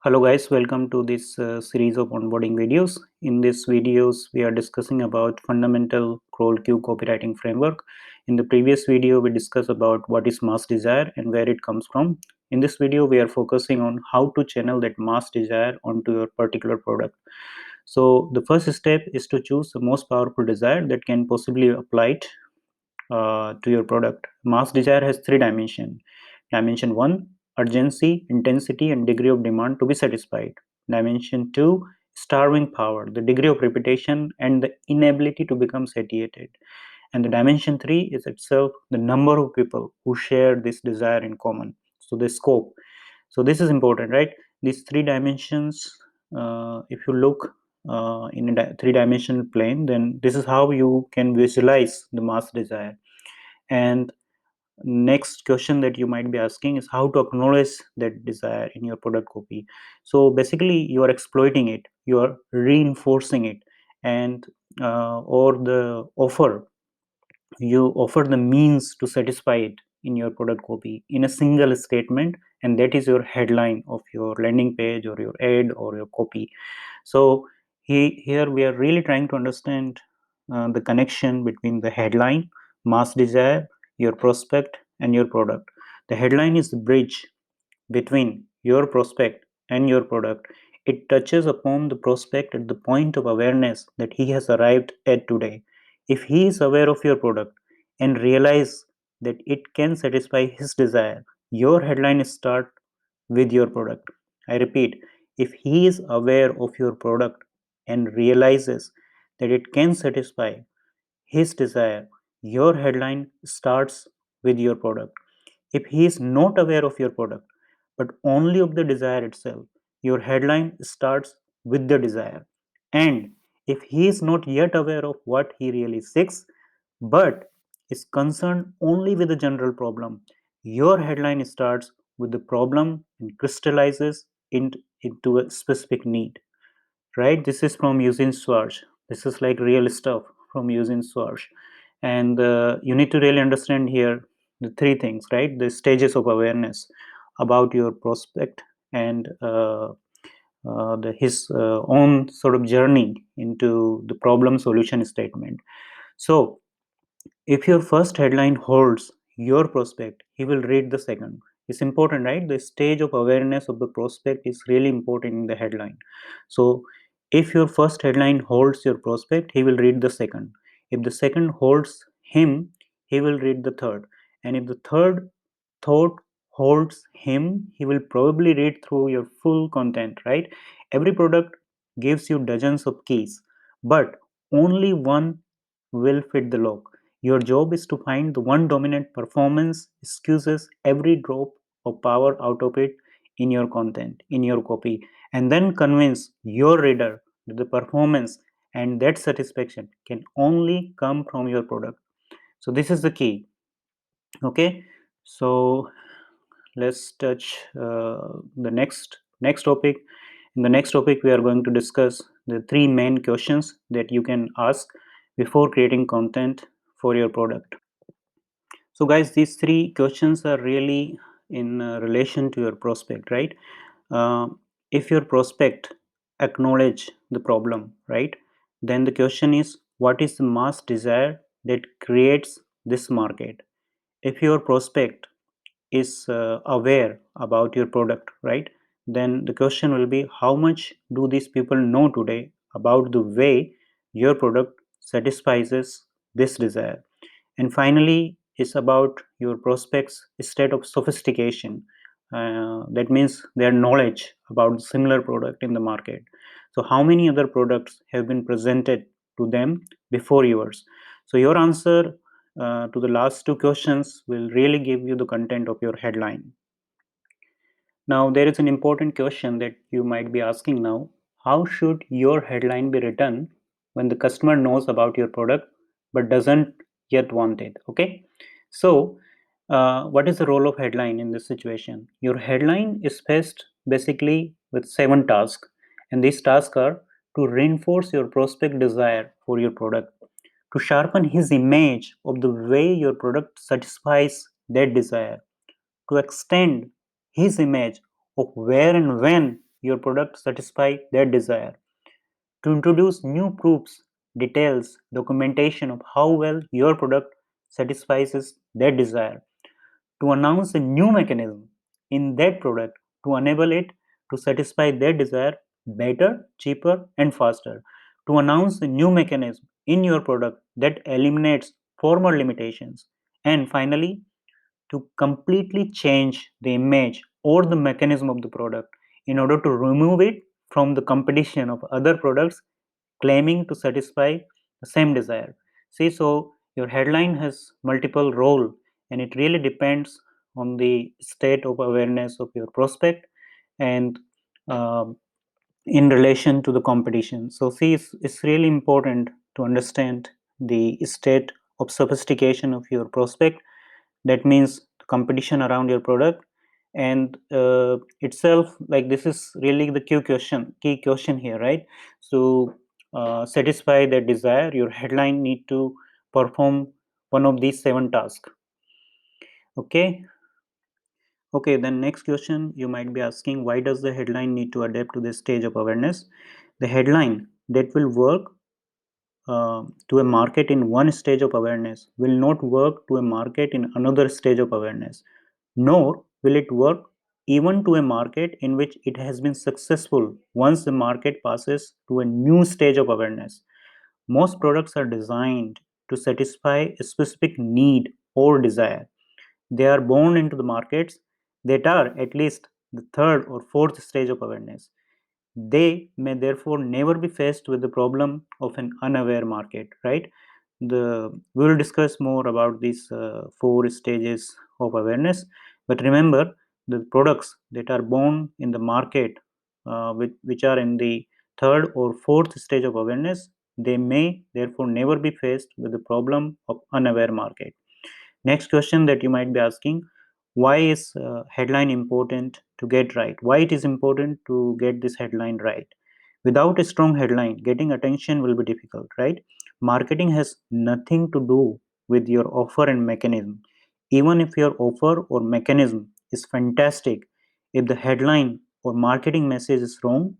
Hello guys, welcome to this series of onboarding videos. In this videos, we are discussing about fundamental CrawlQ copywriting framework. In the previous video, we discussed about what is mass desire and where it comes from. In this video, we are focusing on how to channel that mass desire onto your particular product. So the first step is to choose the most powerful desire that can possibly apply it to your product. Mass desire has three dimensions. Dimension 1, urgency, intensity, and degree of demand to be satisfied. Dimension 2, starving power, the degree of repetition and the inability to become satiated. And the dimension 3 is itself the number of people who share this desire in common. So the scope. So this is important, right? These three dimensions, if you look in a three-dimensional plane, then this is how you can visualize the mass desire. And next question that you might be asking is how to acknowledge that desire in your product copy. So basically you are exploiting it, you are reinforcing it, and or the offer, you offer the means to satisfy it in your product copy in a single statement, and that is your headline of your landing page or your ad or your copy. So here we are really trying to understand the connection between the headline, mass desire, your prospect, and your product. The headline is the bridge between your prospect and your product. It touches upon the prospect at the point of awareness that he has arrived at today. If he is aware of your product and realize that it can satisfy his desire, your headline start with your product. I repeat, if he is aware of your product and realizes that it can satisfy his desire, your headline starts with your product. If he is not aware of your product, but only of the desire itself, your headline starts with the desire. And if he is not yet aware of what he really seeks, but is concerned only with the general problem, your headline starts with the problem and crystallizes into a specific need. Right? This is from Eugene Schwartz. This is like real stuff from Eugene Schwartz. And you need to really understand here the three things, right? The stages of awareness about your prospect and his own sort of journey into the problem solution statement. So if your first headline holds your prospect, he will read the second. It's important, right? The stage of awareness of the prospect is really important in the headline. So if your first headline holds your prospect, he will read the second. If the second holds him, he will read the third. And if the third thought holds him, he will probably read through your full content, right? Every product gives you dozens of keys, but only one will fit the lock. Your job is to find the one dominant performance excuses every drop of power out of it in your content, in your copy, and then convince your reader that the performance and that satisfaction can only come from your product. So this is the key. Okay, so let's touch the next topic. In the next topic, we are going to discuss the three main questions that you can ask before creating content for your product. So guys, these three questions are really in relation to your prospect, right? uh, if your prospect acknowledge the problem, right, then the question is, what is the mass desire that creates this market? If your prospect is aware about your product, right, then the question will be, how much do these people know today about the way your product satisfies this desire? And finally, it's about your prospects state of sophistication. That means their knowledge about similar product in the market. So how many other products have been presented to them before yours? So your answer to the last two questions will really give you the content of your headline. Now, there is an important question that you might be asking now. How should your headline be written when the customer knows about your product but doesn't yet want it? Okay. So, what is the role of headline in this situation? Your headline is faced basically with 7 tasks, and these tasks are to reinforce your prospect desire for your product, to sharpen his image of the way your product satisfies that desire, to extend his image of where and when your product satisfy their desire, to introduce new proofs, details, documentation of how well your product satisfies their desire, to announce a new mechanism in that product to enable it to satisfy their desire better, cheaper, and faster, to announce a new mechanism in your product that eliminates former limitations, and finally, to completely change the image or the mechanism of the product in order to remove it from the competition of other products claiming to satisfy the same desire. See, so your headline has multiple role, and it really depends on the state of awareness of your prospect and um in relation to the competition. So see, it's really important to understand the state of sophistication of your prospect. That means the competition around your product, and itself, like, this is really the key question here, right? So satisfy that desire, your headline need to perform one of these 7 tasks. Okay, then next question you might be asking, why does the headline need to adapt to this stage of awareness? The headline that will work to a market in one stage of awareness will not work to a market in another stage of awareness, nor will it work even to a market in which it has been successful once the market passes to a new stage of awareness. Most products are designed to satisfy a specific need or desire. They are born into the markets that are at least the third or fourth stage of awareness. They may therefore never be faced with the problem of an unaware market, right? We will discuss more about these 4 stages of awareness, but remember, the products that are born in the market, which are in the third or fourth stage of awareness, they may therefore never be faced with the problem of unaware market. Next question that you might be asking, why is headline important to get right? Why it is important to get this headline right? Without a strong headline, getting attention will be difficult, right? Marketing has nothing to do with your offer and mechanism. Even if your offer or mechanism is fantastic, if the headline or marketing message is wrong,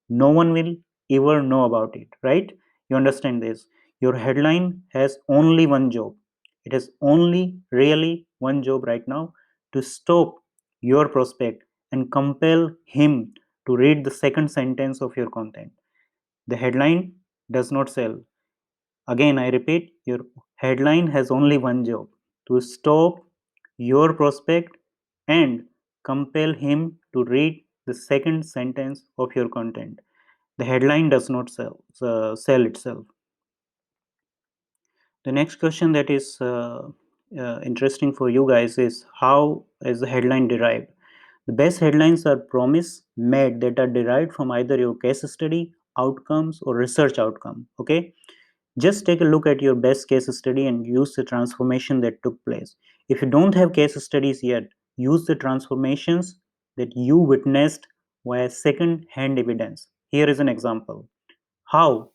no one will ever know about it, right? You understand this? Your headline has only one job. It has only really one job right now, to stop your prospect and compel him to read the second sentence of your content. The headline does not sell. Again, I repeat, your headline has only one job, to stop your prospect and compel him to read the second sentence of your content. The headline does not sell itself. The next question that is interesting for you guys is, how is the headline derived? The best headlines are promise made that are derived from either your case study, outcomes, or research outcome. Okay, just take a look at your best case study and use the transformation that took place. If you don't have case studies yet, use the transformations that you witnessed via second hand evidence. Here is an example. How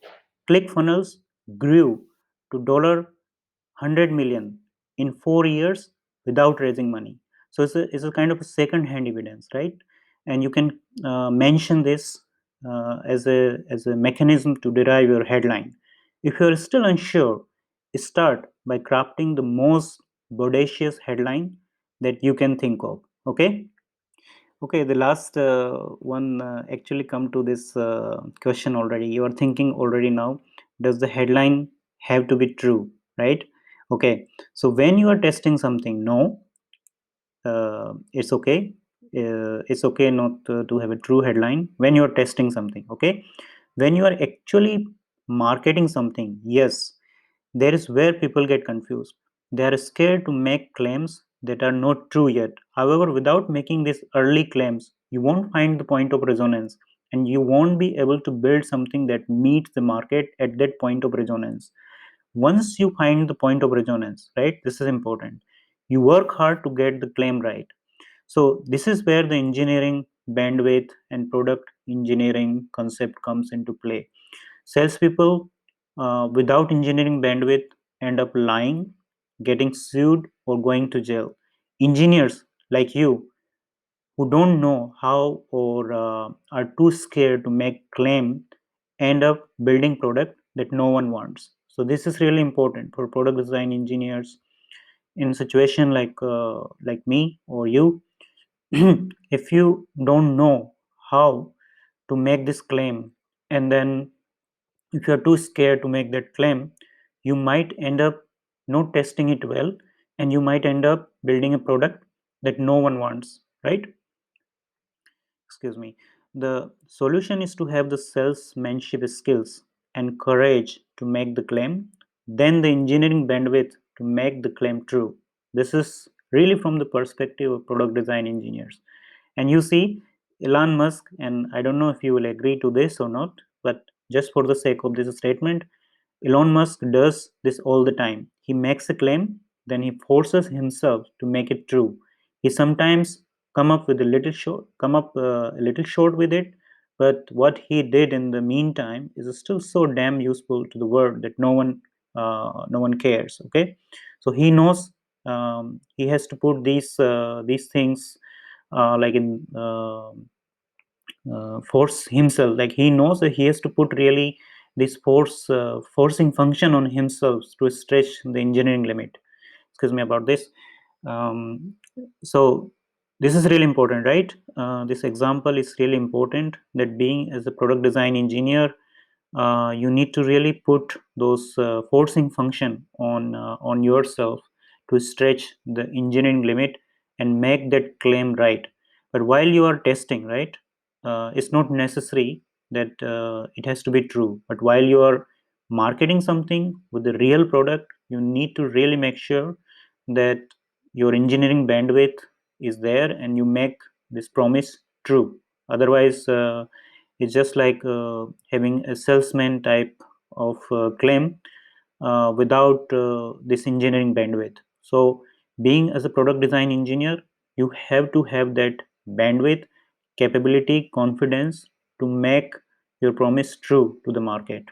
ClickFunnels grew to $100 million in 4 years without raising money. So it's a kind of a second hand evidence, right? And you can mention this as a mechanism to derive your headline. If you're still unsure, start by crafting the most bodacious headline that you can think of. Okay, the last one actually come to this question already. You are thinking already now, does the headline have to be true, right? Okay, so when you are testing something, no, it's okay. It's okay not to have a true headline when you are testing something, okay? When you are actually marketing something, yes, there is where people get confused. They are scared to make claims that are not true yet. However, without making these early claims, you won't find the point of resonance, and you won't be able to build something that meets the market at that point of resonance. Once you find the point of resonance, right, this is important. You work hard to get the claim right. So, this is where the engineering, bandwidth, and product engineering concept comes into play. Salespeople without engineering bandwidth end up lying, getting sued, or going to jail. Engineers like you who don't know how or are too scared to make claim end up building product that no one wants. So this is really important for product design engineers in situation like me or you. If you don't know how to make this claim, and then if you are too scared to make that claim, you might end up not testing it well, and you might end up building a product that no one wants, right? Excuse me. The solution is to have the salesmanship skills and courage to make the claim, then the engineering bandwidth to make the claim true. This is really from the perspective of product design engineers. And you see, Elon Musk, and I don't know if you will agree to this or not, but just for the sake of this statement, Elon Musk does this all the time. He makes a claim, then he forces himself to make it true. He sometimes come up a little short with it, but what he did in the meantime is still so damn useful to the world that no one cares. Okay, so he knows he has to put these things like in force himself, like he knows that he has to put really this forcing function on himself to stretch the engineering limit. Excuse me about this. So this is really important, right? This example is really important, that being as a product design engineer, you need to really put those forcing function on yourself to stretch the engineering limit and make that claim right. But while you are testing, right, it's not necessary that it has to be true. But while you are marketing something with the real product, you need to really make sure that your engineering bandwidth is there and you make this promise true. Otherwise, it's just like having a salesman type of claim without this engineering bandwidth. So being as a product design engineer, you have to have that bandwidth, capability, confidence to make your promise true to the market.